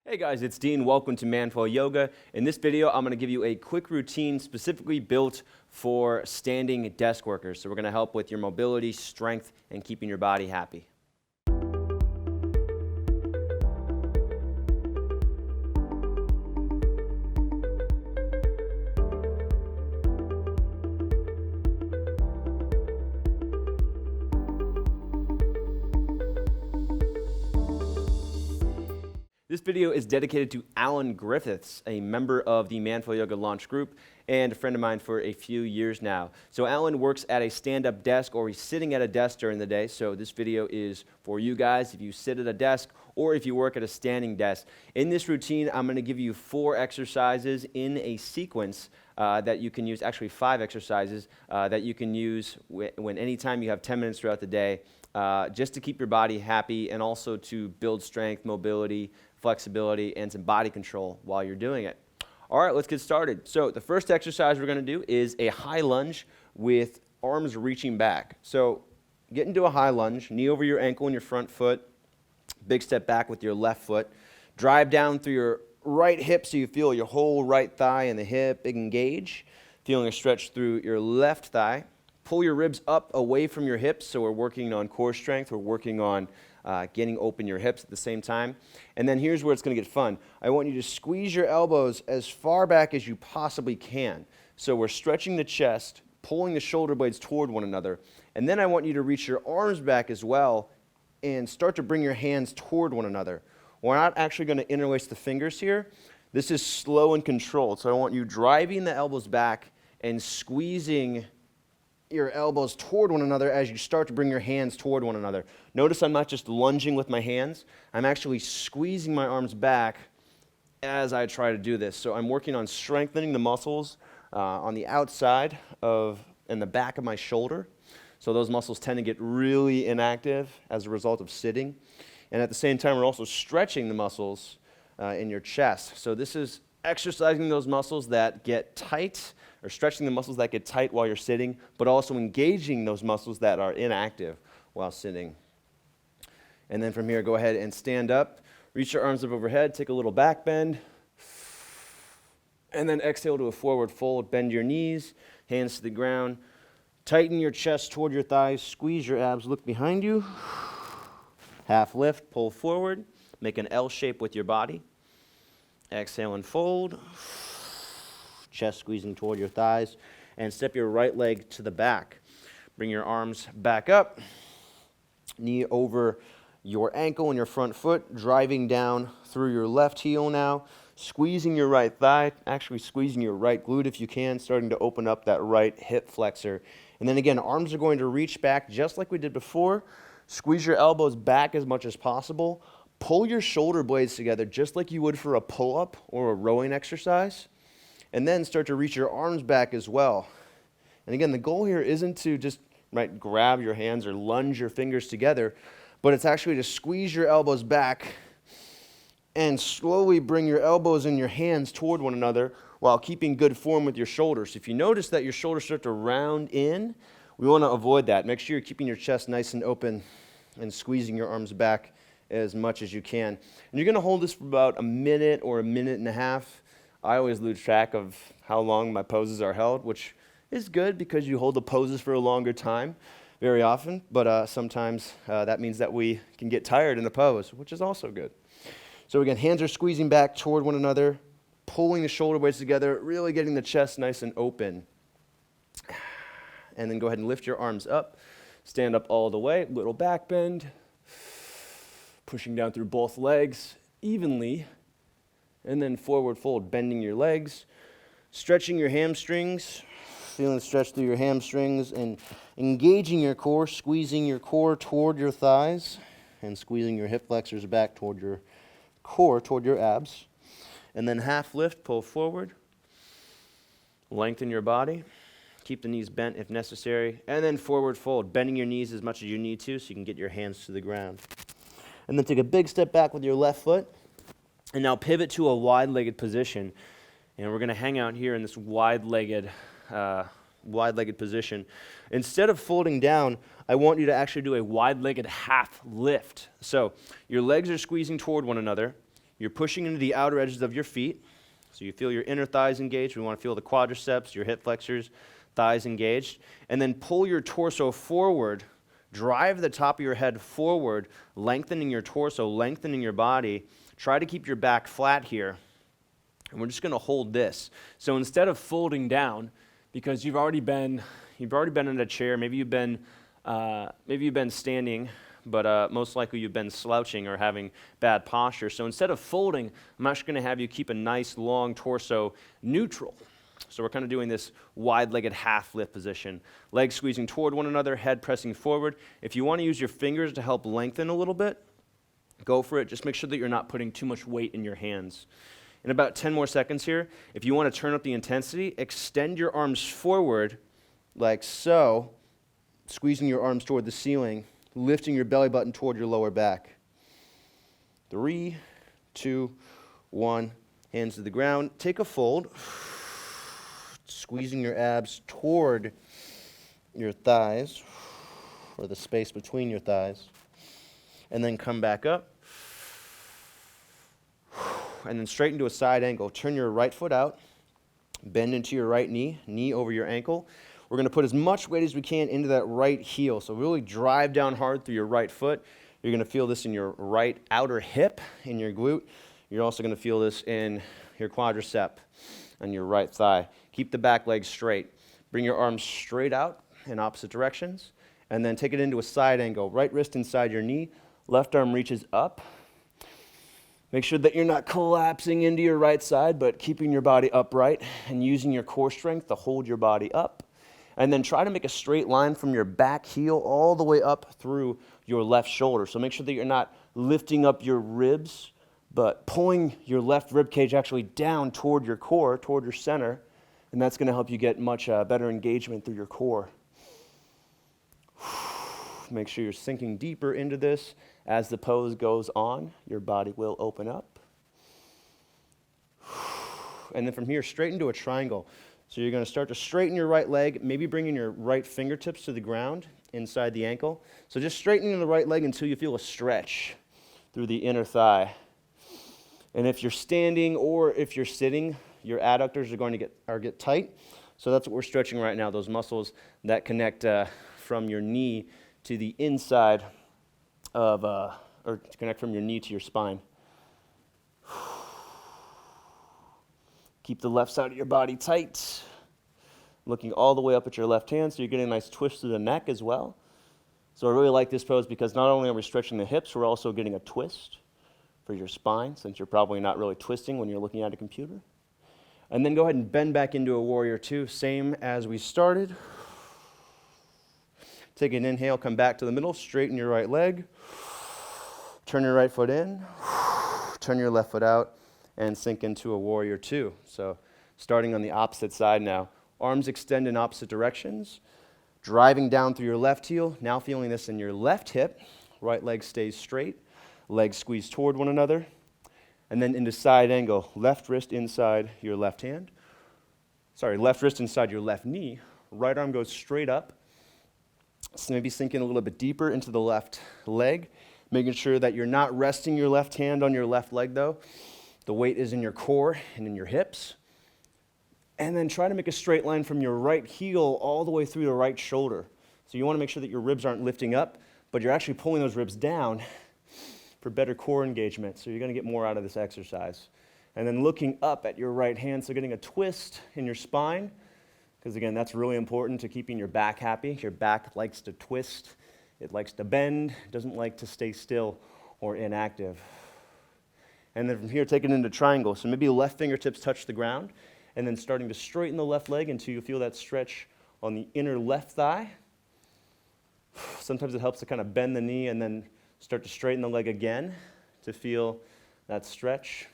Hey guys, it's Dean. Welcome to MFY Yoga. In this video, I'm going to give you a quick routine specifically built for standing desk workers. So we're going to help with your mobility, strength, and keeping your body happy. This video is dedicated to Alan Griffiths, a member of the MFY Yoga Launch Group and a friend of mine for a few years now. So Alan works at a stand-up desk, or he's sitting at a desk during the day. So this video is for you guys if you sit at a desk or if you work at a standing desk. In this routine, I'm going to give you 4 exercises in a sequence that you can use, actually 5 exercises that you can use when anytime you have 10 minutes throughout the day, just to keep your body happy and also to build strength, mobility, flexibility, and some body control while you're doing it. All right, let's get started. So the first exercise we're going to do is a high lunge with arms reaching back. So get into a high lunge, knee over your ankle and your front foot, big step back with your left foot, drive down through your right hip so you feel your whole right thigh and the hip engage, feeling a stretch through your left thigh. Pull your ribs up away from your hips, so we're working on core strength, we're working on getting open your hips at the same time. And then here's where it's going to get fun. I want you to squeeze your elbows as far back as you possibly can. So we're stretching the chest, pulling the shoulder blades toward one another. And then I want you to reach your arms back as well and start to bring your hands toward one another. We're not actually going to interlace the fingers here. This is slow and controlled. So I want you driving the elbows back and squeezing your elbows toward one another as you start to bring your hands toward one another. Notice I'm not just lunging with my hands. I'm actually squeezing my arms back as I try to do this. So I'm working on strengthening the muscles on the outside and the back of my shoulder. So those muscles tend to get really inactive as a result of sitting. And at the same time, we're also stretching the muscles in your chest. So this is exercising those muscles that get tight, or stretching the muscles that get tight while you're sitting, but also engaging those muscles that are inactive while sitting. And then from here, go ahead and stand up, reach your arms up overhead, take a little back bend, and then exhale to a forward fold. Bend your knees, hands to the ground, tighten your chest toward your thighs, squeeze your abs, look behind you, half lift, pull forward, make an L shape with your body. Exhale and fold, chest squeezing toward your thighs, and step your right leg to the back. Bring your arms back up, knee over your ankle and your front foot, driving down through your left heel now, squeezing your right thigh, actually squeezing your right glute if you can, starting to open up that right hip flexor. And then again, arms are going to reach back just like we did before. Squeeze your elbows back as much as possible. Pull your shoulder blades together just like you would for a pull-up or a rowing exercise. And then start to reach your arms back as well. And again, the goal here isn't to just grab your hands or lunge your fingers together, but it's actually to squeeze your elbows back and slowly bring your elbows and your hands toward one another while keeping good form with your shoulders. If you notice that your shoulders start to round in, we want to avoid that. Make sure you're keeping your chest nice and open and squeezing your arms back as much as you can. And you're going to hold this for about a minute or a minute and a half. I always lose track of how long my poses are held, which is good because you hold the poses for a longer time very often, but sometimes that means that we can get tired in the pose, which is also good. So again, hands are squeezing back toward one another, pulling the shoulder blades together, really getting the chest nice and open. And then go ahead and lift your arms up, stand up all the way, little back bend, pushing down through both legs evenly, and then forward fold, bending your legs, stretching your hamstrings, feeling the stretch through your hamstrings, and engaging your core, squeezing your core toward your thighs, and squeezing your hip flexors back toward your core, toward your abs. And then half lift, pull forward, lengthen your body, keep the knees bent if necessary, and then forward fold, bending your knees as much as you need to so you can get your hands to the ground. And then take a big step back with your left foot, and now pivot to a wide-legged position. And we're going to hang out here in this wide-legged position. Instead of folding down, I want you to actually do a wide-legged half lift. So your legs are squeezing toward one another. You're pushing into the outer edges of your feet. So you feel your inner thighs engaged. We want to feel the quadriceps, your hip flexors, thighs engaged. And then pull your torso forward. Drive the top of your head forward, lengthening your torso, lengthening your body. Try to keep your back flat here. And we're just going to hold this. So instead of folding down, because you've already been in a chair, maybe you've been standing, but most likely you've been slouching or having bad posture. So instead of folding, I'm actually going to have you keep a nice long torso neutral. So we're kind of doing this wide-legged half lift position. Legs squeezing toward one another, head pressing forward. If you want to use your fingers to help lengthen a little bit, go for it. Just make sure that you're not putting too much weight in your hands. In about 10 more seconds here, if you want to turn up the intensity, extend your arms forward like so, squeezing your arms toward the ceiling, lifting your belly button toward your lower back. 3, 2, 1, hands to the ground. Take a fold, squeezing your abs toward your thighs, or the space between your thighs, and then come back up. And then straighten to a side angle. Turn your right foot out, bend into your right knee, knee over your ankle. We're going to put as much weight as we can into that right heel. So really drive down hard through your right foot. You're going to feel this in your right outer hip, in your glute. You're also going to feel this in your quadricep and your right thigh. Keep the back leg straight. Bring your arms straight out in opposite directions. And then take it into a side angle. Right wrist inside your knee. Left arm reaches up. Make sure that you're not collapsing into your right side, but keeping your body upright and using your core strength to hold your body up. And then try to make a straight line from your back heel all the way up through your left shoulder. So make sure that you're not lifting up your ribs, but pulling your left rib cage actually down toward your core, toward your center. And that's going to help you get much better engagement through your core. Make sure you're sinking deeper into this. As the pose goes on, your body will open up. And then from here, straight into a triangle. So you're going to start to straighten your right leg, maybe bringing your right fingertips to the ground inside the ankle. So just straightening the right leg until you feel a stretch through the inner thigh. And if you're standing or if you're sitting, your adductors are going to get tight. So that's what we're stretching right now, those muscles that connect from your knee to the inside of, or to connect from your knee to your spine. Keep the left side of your body tight, looking all the way up at your left hand, so you're getting a nice twist to the neck as well. So I really like this pose because not only are we stretching the hips, we're also getting a twist for your spine, since you're probably not really twisting when you're looking at a computer. And then go ahead and bend back into a warrior two, same as we started. Take an inhale, come back to the middle, straighten your right leg, turn your right foot in, turn your left foot out, and sink into a warrior two. So starting on the opposite side now. Arms extend in opposite directions, driving down through your left heel, now feeling this in your left hip. Right leg stays straight, legs squeeze toward one another, and then into side angle. Left wrist inside your left hand. Left wrist inside your left knee. Right arm goes straight up. So maybe sink in a little bit deeper into the left leg, making sure that you're not resting your left hand on your left leg though. The weight is in your core and in your hips. And then try to make a straight line from your right heel all the way through the right shoulder. So you want to make sure that your ribs aren't lifting up, but you're actually pulling those ribs down for better core engagement. So you're going to get more out of this exercise. And then looking up at your right hand, so getting a twist in your spine, because again, that's really important to keeping your back happy. Your back likes to twist. It likes to bend. It doesn't like to stay still or inactive. And then from here, take it into triangle. So maybe left fingertips touch the ground, and then starting to straighten the left leg until you feel that stretch on the inner left thigh. Sometimes it helps to kind of bend the knee and then start to straighten the leg again to feel that stretch.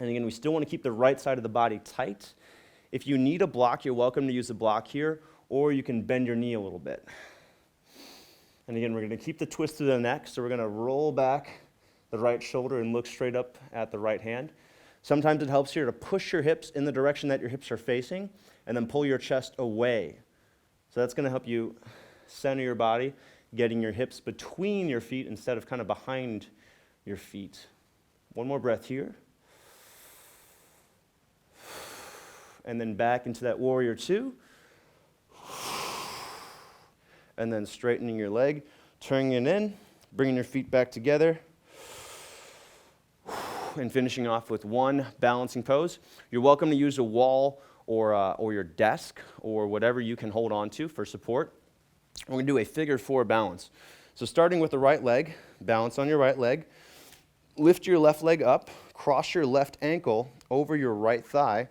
And again, we still want to keep the right side of the body tight. If you need a block, you're welcome to use a block here, or you can bend your knee a little bit. And again, we're going to keep the twist to the neck, so we're going to roll back the right shoulder and look straight up at the right hand. Sometimes it helps here to push your hips in the direction that your hips are facing, and then pull your chest away. So that's going to help you center your body, getting your hips between your feet instead of kind of behind your feet. One more breath here. And then back into that warrior two. And then straightening your leg, turning it in, bringing your feet back together, and finishing off with one balancing pose. You're welcome to use a wall or your desk or whatever you can hold on to for support. We're going to do a figure four balance. So starting with the right leg, balance on your right leg, lift your left leg up, cross your left ankle over your right thigh,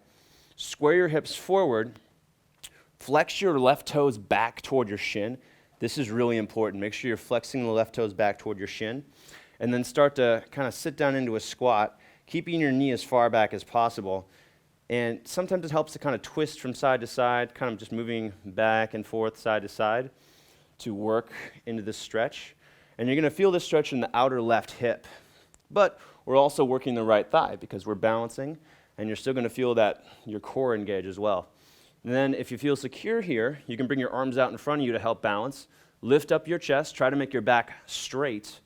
square your hips forward, flex your left toes back toward your shin. This is really important. Make sure you're flexing the left toes back toward your shin. And then start to kind of sit down into a squat, keeping your knee as far back as possible. And sometimes it helps to kind of twist from side to side, kind of just moving back and forth, side to side, to work into this stretch. And you're going to feel this stretch in the outer left hip. But we're also working the right thigh because we're balancing, and you're still going to feel that your core engage as well. And then if you feel secure here, you can bring your arms out in front of you to help balance. Lift up your chest, try to make your back straight,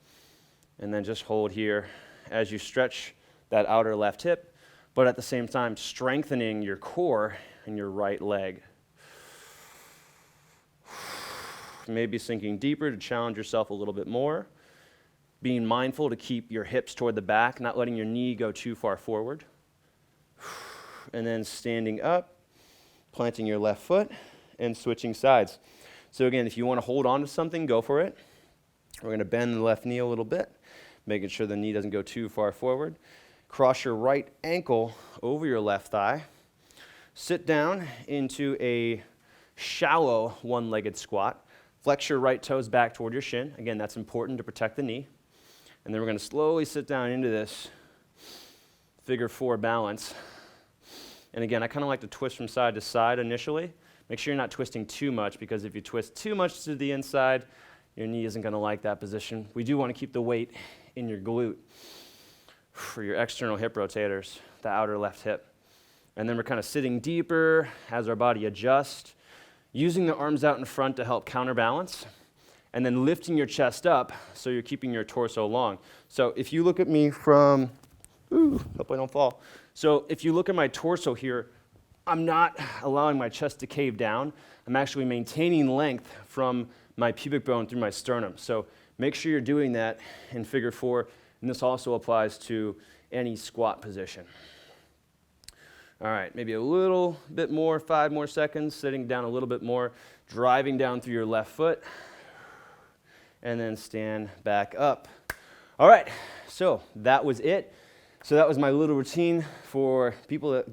and then just hold here as you stretch that outer left hip, but at the same time strengthening your core and your right leg. Maybe sinking deeper to challenge yourself a little bit more. Being mindful to keep your hips toward the back, not letting your knee go too far forward. And then standing up, planting your left foot, and switching sides. So again, if you want to hold on to something, go for it. We're going to bend the left knee a little bit, making sure the knee doesn't go too far forward. Cross your right ankle over your left thigh. Sit down into a shallow one-legged squat. Flex your right toes back toward your shin. Again, that's important to protect the knee. And then we're going to slowly sit down into this figure four balance. And again, I kind of like to twist from side to side initially. Make sure you're not twisting too much, because if you twist too much to the inside, your knee isn't going to like that position. We do want to keep the weight in your glute for your external hip rotators, the outer left hip. And then we're kind of sitting deeper as our body adjusts, using the arms out in front to help counterbalance, and then lifting your chest up so you're keeping your torso long. So if you look at me from, hope I don't fall. So if you look at my torso here, I'm not allowing my chest to cave down. I'm actually maintaining length from my pubic bone through my sternum. So make sure you're doing that in figure four, and this also applies to any squat position. All right, maybe a little bit more, 5 more seconds, sitting down a little bit more, driving down through your left foot, and then stand back up. All right, so that was it. So that was my little routine for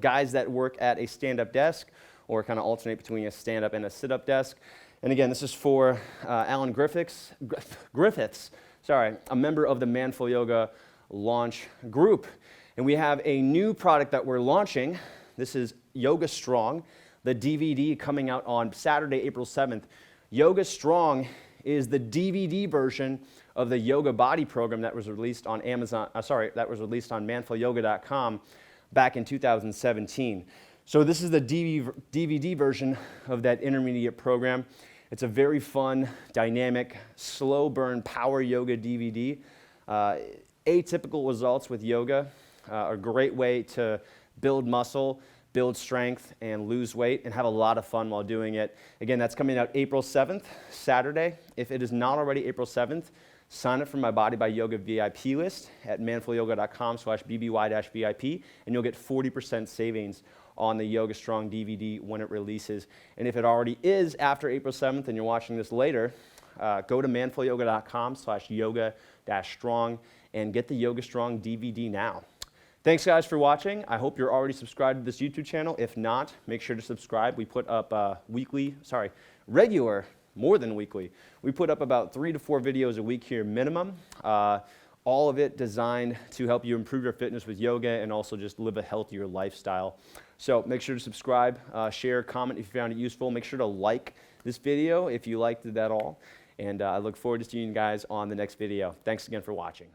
guys that work at a stand-up desk or kind of alternate between a stand-up and a sit-up desk. And again, this is for Alan Griffiths, a member of the MFY Yoga Launch Group. And we have a new product that we're launching. This is Yoga Strong, the DVD coming out on Saturday, April 7th. Yoga Strong is the DVD version of the yoga body program that was released on MFYyoga.com back in 2017. So this is the DVD version of that intermediate program. It's a very fun, dynamic, slow burn power yoga DVD. Atypical results with yoga, a great way to build muscle, build strength, and lose weight, and have a lot of fun while doing it. Again, that's coming out April 7th, Saturday. If it is not already April 7th, sign up for my Body by Yoga VIP list at manfulyoga.com/BBY-VIP, and you'll get 40% savings on the Yoga Strong DVD when it releases. And if it already is after April 7th and you're watching this later, go to manfulyoga.com/yoga-strong and get the Yoga Strong DVD now. Thanks, guys, for watching. I hope you're already subscribed to this YouTube channel. If not, make sure to subscribe. We put up regular, more than weekly. We put up about 3 to 4 videos a week here minimum. All of it designed to help you improve your fitness with yoga and also just live a healthier lifestyle. So make sure to subscribe, share, comment if you found it useful. Make sure to like this video if you liked it at all. And I look forward to seeing you guys on the next video. Thanks again for watching.